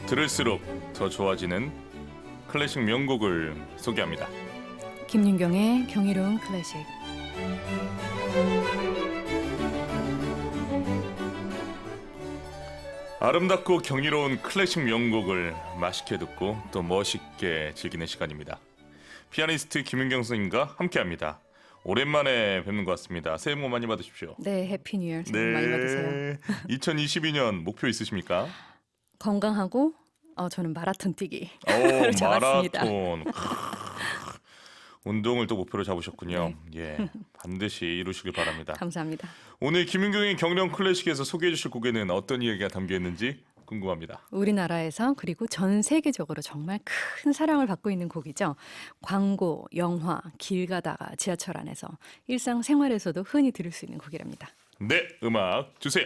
들을수록 더 좋아지는 클래식 명곡을 소개합니다. 김윤경의 경이로운 클래식. 아름답고 경이로운 클래식 명곡을 맛있게 듣고 또 멋있게 즐기는 시간입니다. 피아니스트 김윤경 선생님과 함께합니다. 오랜만에 뵙는 것 같습니다. 새해 복 많이 받으십시오. 네, 해피 뉴 이어. 새해 복 많이 받으세요. 2022년 목표 있으십니까? 건강하고 저는 마라톤 뛰기. 오, 잡았습니다. 마라톤. 운동을 또 목표로 잡으셨군요. 예, 반드시 이루시길 바랍니다. 감사합니다. 오늘 김윤경의 경련 클래식에서 소개해 주실 곡에는 어떤 이야기가 담겨 있는지 궁금합니다. 우리나라에서 그리고 전 세계적으로 정말 큰 사랑을 받고 있는 곡이죠. 광고, 영화, 길 가다가 지하철 안에서 일상생활에서도 흔히 들을 수 있는 곡이랍니다. 네, 음악 주세요.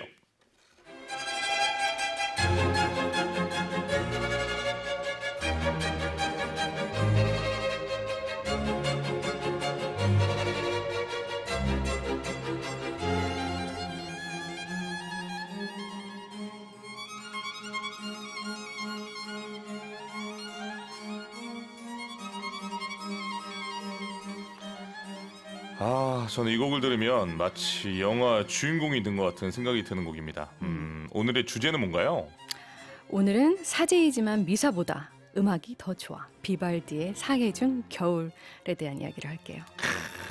저는 이 곡을 들으면 마치 영화 주인공이 된 것 같은 생각이 드는 곡입니다. 오늘의 주제는 뭔가요? 오늘은 사제이지만 미사보다 음악이 더 좋아. 비발디의 사계 중 겨울에 대한 이야기를 할게요.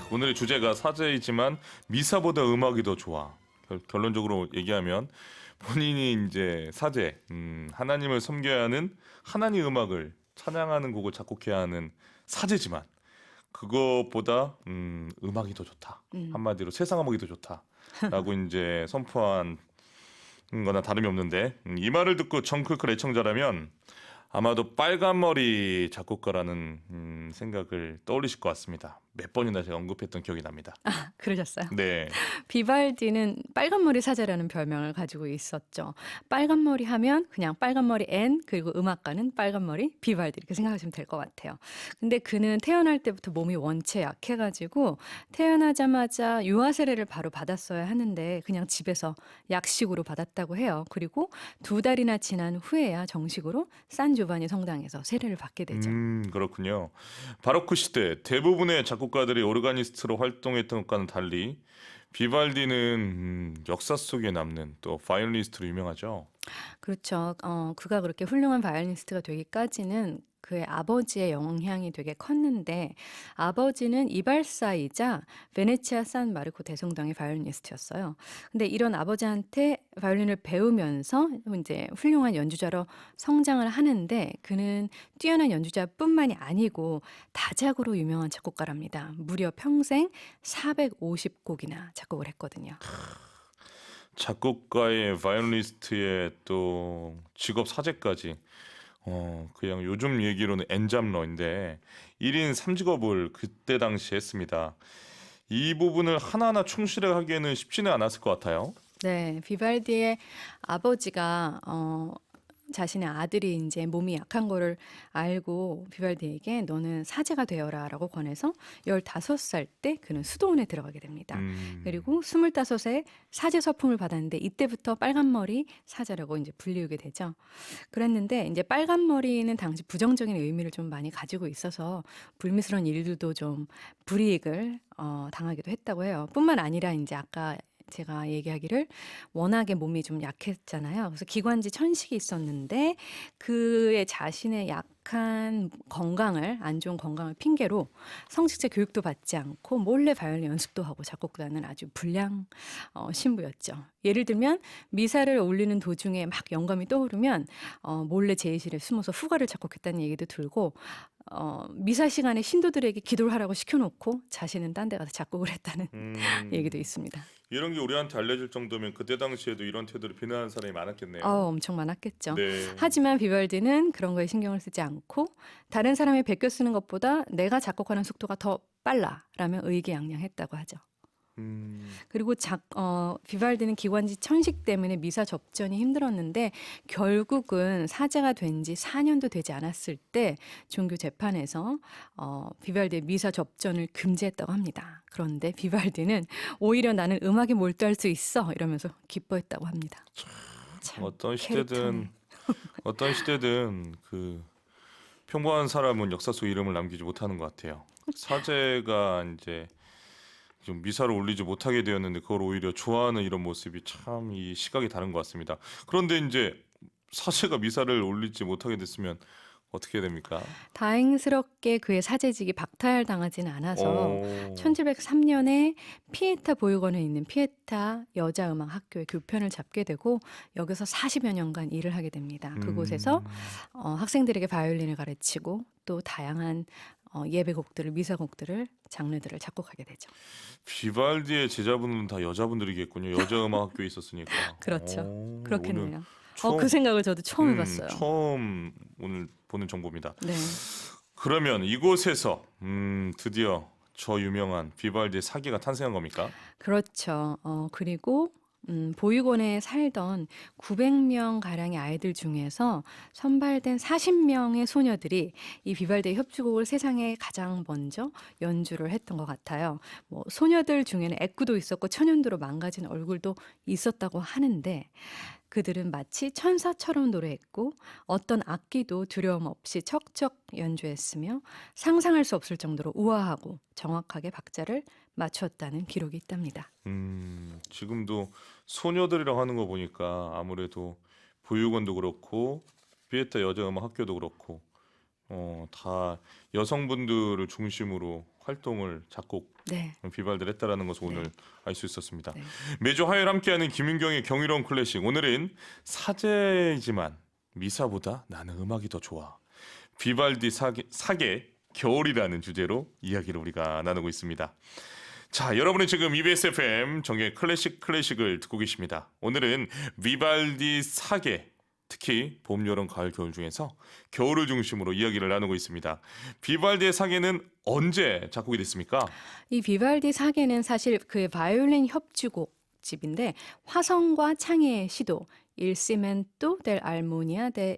오늘의 주제가 사제이지만 미사보다 음악이 더 좋아. 결론적으로 얘기하면 본인이 이제 사제, 하나님을 섬겨야 하는 하나님 음악을 찬양하는 곡을 작곡해야 하는 사제지만 그것보다 음악이 더 좋다. 한마디로 세상 음악이 더 좋다라고 이제 선포한 거나 다름이 없는데 이 말을 듣고 정클클 애청자라면 아마도 빨간머리 작곡가라는 생각을 떠올리실 것 같습니다. 몇 번이나 제가 언급했던 기억이 납니다. 아, 그러셨어요? 네. 비발디는 빨간머리 사제라는 별명을 가지고 있었죠. 빨간머리 하면 그냥 빨간머리 앤 그리고 음악가는 빨간머리 비발디 이렇게 생각하시면 될 것 같아요. 근데 그는 태어날 때부터 몸이 원체 약해가지고 태어나자마자 유아 세례를 바로 받았어야 하는데 그냥 집에서 약식으로 받았다고 해요. 그리고 2달이나 지난 후에야 정식으로 산조바니 성당에서 세례를 받게 되죠. 그렇군요. 바로크 시대 대부분의 작곡가들이 오르가니스트로 활동했던 것과는 달리 비발디는 역사 속에 남는 또 바이올리니스트로 유명하죠. 그렇죠. 그가 그렇게 훌륭한 바이올리니스트가 되기까지는 그의 아버지의 영향이 되게 컸는데 아버지는 이발사이자 베네치아 산 마르코 대성당의 바이올리니스트였어요. 근데 이런 아버지한테 바이올린을 배우면서 이제 훌륭한 연주자로 성장을 하는데 그는 뛰어난 연주자뿐만이 아니고 다작으로 유명한 작곡가랍니다. 무려 평생 450곡이나 작곡을 했거든요. 작곡가의 바이올리니스트의 또 직업 사제까지 그냥 요즘 얘기로는 엔잡러인데 1인 3직업을 그때 당시 했습니다. 이 부분을 하나하나 충실하게 하기에는 쉽지는 않았을 것 같아요. 네, 비발디의 아버지가 자신의 아들이 이제 몸이 약한 거를 알고 비발디에게 너는 사제가 되어라라고 권해서 15살 때 그는 수도원에 들어가게 됩니다. 그리고 25세 사제 서품을 받았는데 이때부터 빨간머리 사제라고 이제 불리우게 되죠. 그랬는데 이제 빨간머리는 당시 부정적인 의미를 좀 많이 가지고 있어서 불미스러운 일들도 좀 불이익을 당하기도 했다고 해요. 뿐만 아니라 이제 아까 제가 얘기하기를 워낙에 몸이 좀 약했잖아요. 그래서 기관지 천식이 있었는데 그의 자신의 약한 건강을 안 좋은 건강을 핑계로 성직자 교육도 받지 않고 몰래 바이올린 연습도 하고 작곡도 하는 아주 불량 신부였죠. 예를 들면 미사를 올리는 도중에 막 영감이 떠오르면 몰래 제의실에 숨어서 후가를 작곡했다는 얘기도 들고 미사 시간에 신도들에게 기도를 하라고 시켜놓고 자신은 딴 데 가서 작곡을 했다는 얘기도 있습니다. 이런 게 우리한테 알려질 정도면 그때 당시에도 이런 태도를 비난하는 사람이 많았겠네요. 엄청 많았겠죠. 네. 하지만 비발디는 그런 거에 신경을 쓰지 않고 다른 사람이 베껴 쓰는 것보다 내가 작곡하는 속도가 더 빨라라며 의기양양했다고 하죠. 그리고 비발디는 기관지 천식 때문에 미사 접전이 힘들었는데 결국은 사제가 된 지 4년도 되지 않았을 때 종교 재판에서 비발디의 미사 접전을 금지했다고 합니다. 그런데 비발디는 오히려 나는 음악에 몰두할 수 있어 이러면서 기뻐했다고 합니다. 참 어떤 시대든 캐릭터네. 어떤 시대든 그 평범한 사람은 역사 속 이름을 남기지 못하는 것 같아요. 사제가 이제 좀 미사를 올리지 못하게 되었는데 그걸 오히려 좋아하는 이런 모습이 참 이 시각이 다른 것 같습니다. 그런데 이제 사제가 미사를 올리지 못하게 됐으면 어떻게 됩니까? 다행스럽게 그의 사제직이 박탈당하지는 않아서 어, 1703년에 피에타 보육원에 있는 피에타 여자음악 학교의 교편을 잡게 되고 여기서 40여 년간 일을 하게 됩니다. 그곳에서 음, 학생들에게 바이올린을 가르치고 또 다양한 예배곡들을 미사곡들을 장르들을 작곡하게 되죠. 비발디의 제자분은 다 여자분들이겠군요. 여자 음악 학교에 있었으니까. 그렇죠. 오늘 그렇겠네요. 그 처음 생각을 저도 처음 해봤어요. 처음 오늘 보는 정보입니다. 네. 그러면 이곳에서 드디어 저 유명한 비발디의 사계가 탄생한 겁니까? 그렇죠. 그리고 보육원에 살던 900명 가량의 아이들 중에서 선발된 40명의 소녀들이 이 비발디의 협주곡을 세상에 가장 먼저 연주를 했던 것 같아요. 뭐 소녀들 중에는 애꾸도 있었고 천연두로 망가진 얼굴도 있었다고 하는데 그들은 마치 천사처럼 노래했고 어떤 악기도 두려움 없이 척척 연주했으며 상상할 수 없을 정도로 우아하고 정확하게 박자를 맞추었다는 기록이 있답니다. 지금도 소녀들이라고 하는 거 보니까 아무래도 보육원도 그렇고 피에타 여자 음악 학교도 그렇고 다 여성분들을 중심으로 활동을 작곡 네, 비발디를 했다라는 것을 네, 오늘 알 수 있었습니다. 네. 매주 화요일 함께하는 김윤경의 경이로운 클래식. 오늘은 사제이지만 미사보다 나는 음악이 더 좋아. 비발디 사계 겨울이라는 주제로 이야기를 우리가 나누고 있습니다. 자, 여러분은 지금 EBS FM 정의 클래식을 듣고 계십니다. 오늘은 비발디 사계, 특히 봄, 여름, 가을, 겨울 중에서 겨울을 중심으로 이야기를 나누고 있습니다. 비발디의 사계는 언제 작곡이 됐습니까? 이 비발디 사계는 사실 그의 바이올린 협주곡 집인데 화성과 창의의 시도 Il cimento del armonia del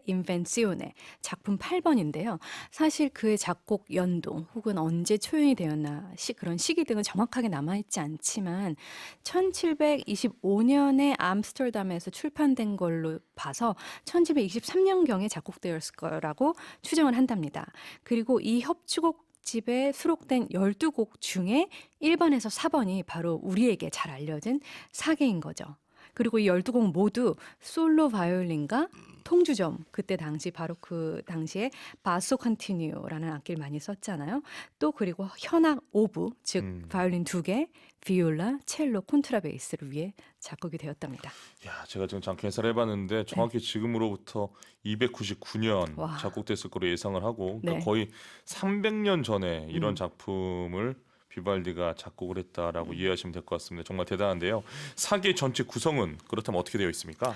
invenzione 작품 8번인데요. 사실 그의 작곡 연도 혹은 언제 초연이 되었나 그런 시기 등은 정확하게 남아있지 않지만 1725년에 암스테르담에서 출판된 걸로 봐서 1723년경에 작곡되었을 거라고 추정을 한답니다. 그리고 이 협주곡 집에 수록된 12곡 중에 1번에서 4번이 바로 우리에게 잘 알려진 사계인 거죠. 그리고 이 12곡 모두 솔로 바이올린과 통주점, 그때 당시 바로 그 당시에 바소 컨티뉴라는 악기를 많이 썼잖아요. 또 그리고 현악 오브, 즉 음. 바이올린 2개, 비올라, 첼로, 콘트라베이스를 위해 작곡이 되었답니다. 야, 제가 지금 잠깐 계산을 해봤는데 네. 정확히 지금으로부터 299년 와. 작곡됐을 거로 예상을 하고 그러니까 네. 거의 300년 전에 이런 음. 작품을 비발디가 작곡을 했다라고 이해하시면 될 것 같습니다. 정말 대단한데요. 사계 전체 구성은 그렇다면 어떻게 되어 있습니까?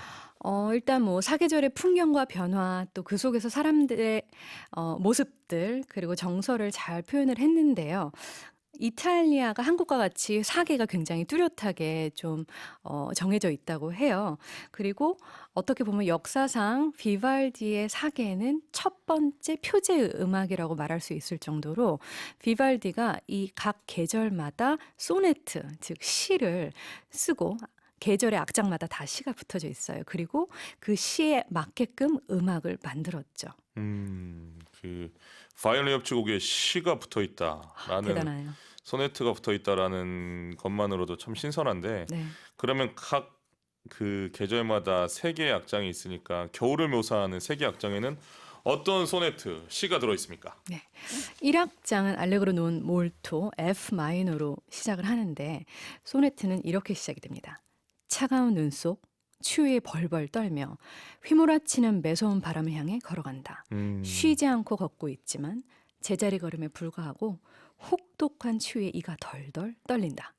일단 뭐 사계절의 풍경과 변화 또 그 속에서 사람들의 모습들 그리고 정서를 잘 표현을 했는데요. 이탈리아가 한국과 같이 사계가 굉장히 뚜렷하게 좀 정해져 있다고 해요. 그리고 어떻게 보면 역사상 비발디의 사계는 첫 번째 표제 음악이라고 말할 수 있을 정도로 비발디가 이 각 계절마다 소네트, 즉 시를 쓰고 계절의 악장마다 다 시가 붙어져 있어요. 그리고 그 시에 맞게끔 음악을 만들었죠. 그 바이올린 협주곡에 시가 붙어 있다라는 대단해요. 소네트가 붙어 있다라는 것만으로도 참 신선한데 네. 그러면 각 그 계절마다 세 개의 악장이 있으니까 겨울을 묘사하는 세 개의 악장에는 어떤 소네트 시가 들어 있습니까? 네. 1악장은 알레그로 논 몰토 F 마이너로 시작을 하는데 소네트는 이렇게 시작이 됩니다. 차가운 눈 속 추위에 벌벌 떨며 휘몰아치는 매서운 바람을 향해 걸어간다. 음, 쉬지 않고 걷고 있지만 제자리 걸음에 불과하고 혹독한 추위에 이가 덜덜 떨린다.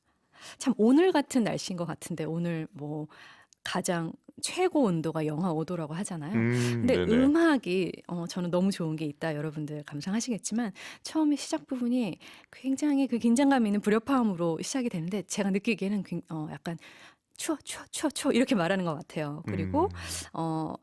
참 오늘 같은 날씨인 것 같은데 오늘 뭐 가장 최고 온도가 영하 5도라고 하잖아요. 근데 네네. 음악이 저는 너무 좋은 게 있다. 여러분들 감상하시겠지만 처음에 시작 부분이 굉장히 그 긴장감 있는 불협화음으로 시작이 되는데 제가 느끼기에는 약간 추워 추워 추워 추워 이렇게 말하는 것 같아요. 그리고 음, 어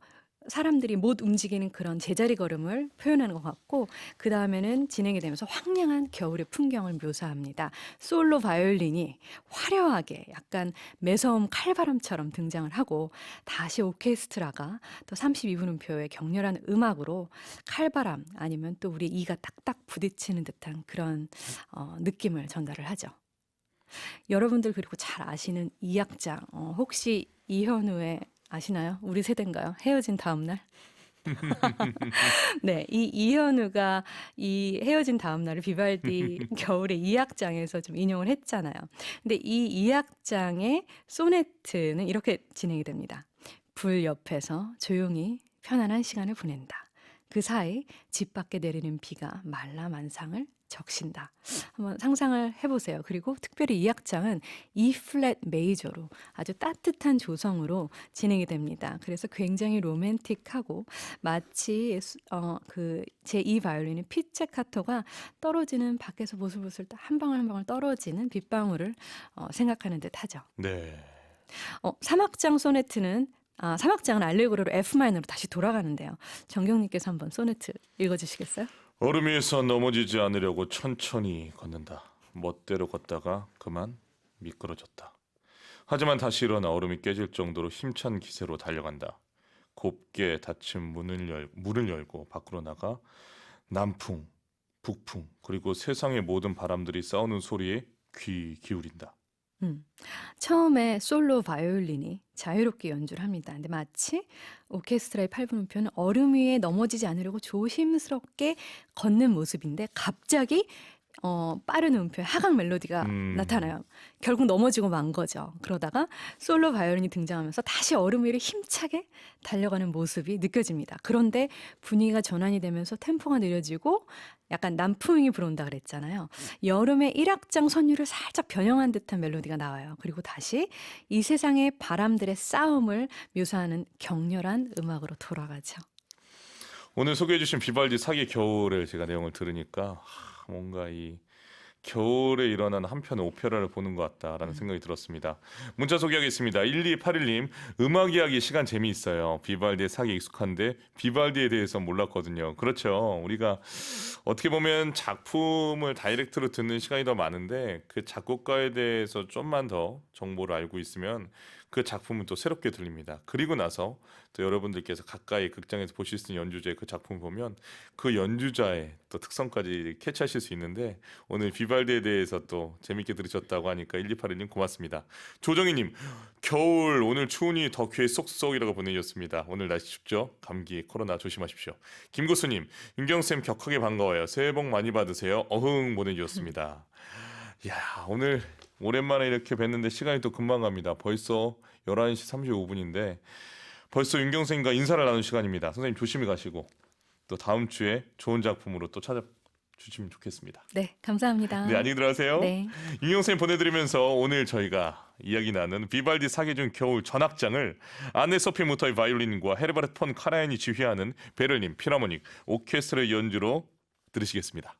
사람들이 못 움직이는 그런 제자리 걸음을 표현하는 것 같고 그 다음에는 진행이 되면서 황량한 겨울의 풍경을 묘사합니다. 솔로 바이올린이 화려하게 약간 매서움 칼바람처럼 등장을 하고 다시 오케스트라가 또 32분음표의 격렬한 음악으로 칼바람 아니면 또 우리 이가 딱딱 부딪히는 듯한 그런 느낌을 전달을 하죠. 여러분들 그리고 잘 아시는 이 악장 혹시 이현우의 아시나요? 우리 세대인가요? 헤어진 다음 날? 네, 이 이현우가 이 헤어진 다음 날을 비발디 겨울의 이 악장에서 좀 인용을 했잖아요. 근데 이 악장의 소네트는 이렇게 진행이 됩니다. 불 옆에서 조용히 편안한 시간을 보낸다. 그 사이 집 밖에 내리는 비가 말라만상을 적신다. 한번 상상을 해보세요. 그리고 특별히 이 악장은 E 플랫 메이저로 아주 따뜻한 조성으로 진행이 됩니다. 그래서 굉장히 로맨틱하고 마치 그 제2 바이올린의 피체카토가 떨어지는 밖에서 보슬보슬 한 방울 한 방울 떨어지는 빗방울을 생각하는 듯하죠. 네. 3악장 소네트는 3악장은 알레고로로 F 마이너로 다시 돌아가는데요. 정경님께서 한번 소네트 읽어주시겠어요? 얼음 위에서 넘어지지 않으려고 천천히 걷는다. 멋대로 걷다가 그만 미끄러졌다. 하지만 다시 일어나 얼음이 깨질 정도로 힘찬 기세로 달려간다. 곱게 닫힌 문을 열고 밖으로 나가 남풍, 북풍, 그리고 세상의 모든 바람들이 싸우는 소리에 귀 기울인다. 음. 처음에 솔로 바이올린이 자유롭게 연주를 합니다. 근데 마치 오케스트라의 8분음표는 얼음 위에 넘어지지 않으려고 조심스럽게 걷는 모습인데 갑자기 빠른 음표의 하강 멜로디가 나타나요. 결국 넘어지고 만 거죠. 그러다가 솔로 바이올린이 등장하면서 다시 얼음 위를 힘차게 달려가는 모습이 느껴집니다. 그런데 분위기가 전환이 되면서 템포가 느려지고 약간 남풍이 불어온다 그랬잖아요. 여름의 1악장 선율을 살짝 변형한 듯한 멜로디가 나와요. 그리고 다시 이 세상의 바람들의 싸움을 묘사하는 격렬한 음악으로 돌아가죠. 오늘 소개해주신 비발디 사기 겨울을 제가 내용을 들으니까 뭔가 이 겨울에 일어나는 한편의 오페라를 보는 것 같다라는 생각이 들었습니다. 문자 소개하겠습니다. 1281님, 음악 이야기 시간 재미있어요. 비발디의 사기 익숙한데 비발디에 대해서 몰랐거든요. 그렇죠. 우리가 어떻게 보면 작품을 다이렉트로 듣는 시간이 더 많은데 그 작곡가에 대해서 좀만 더 정보를 알고 있으면 그 작품은 또 새롭게 들립니다. 그리고 나서 또 여러분들께서 가까이 극장에서 보실 수 있는 연주자의 그 작품 보면 그 연주자의 또 특성까지 캐치하실 수 있는데 오늘 비발디에 대해서 또 재밌게 들으셨다고 하니까 1281님 고맙습니다. 조정희님, 겨울 오늘 추우니 덕후의 쏙쏙이라고 보내주셨습니다. 오늘 날씨 춥죠? 감기 코로나 조심하십시오. 김고수님, 윤경쌤 격하게 반가워요. 새해 복 많이 받으세요. 어흥 보내주셨습니다. 야, 오늘 오랜만에 이렇게 뵀는데 시간이 또 금방 갑니다. 벌써 11시 35분인데 벌써 윤경선님과 인사를 나눈 시간입니다. 선생님 조심히 가시고 또 다음 주에 좋은 작품으로 또 찾아주시면 좋겠습니다. 네, 감사합니다. 네, 안녕히 들어가세요. 네. 윤경선님 보내드리면서 오늘 저희가 이야기 나눈 비발디 사계중 겨울 전악장을 아네 소피 무터의 바이올린과 헤르베르트 폰 카라얀이 지휘하는 베를린 필하모닉 오케스트라 연주로 들으시겠습니다.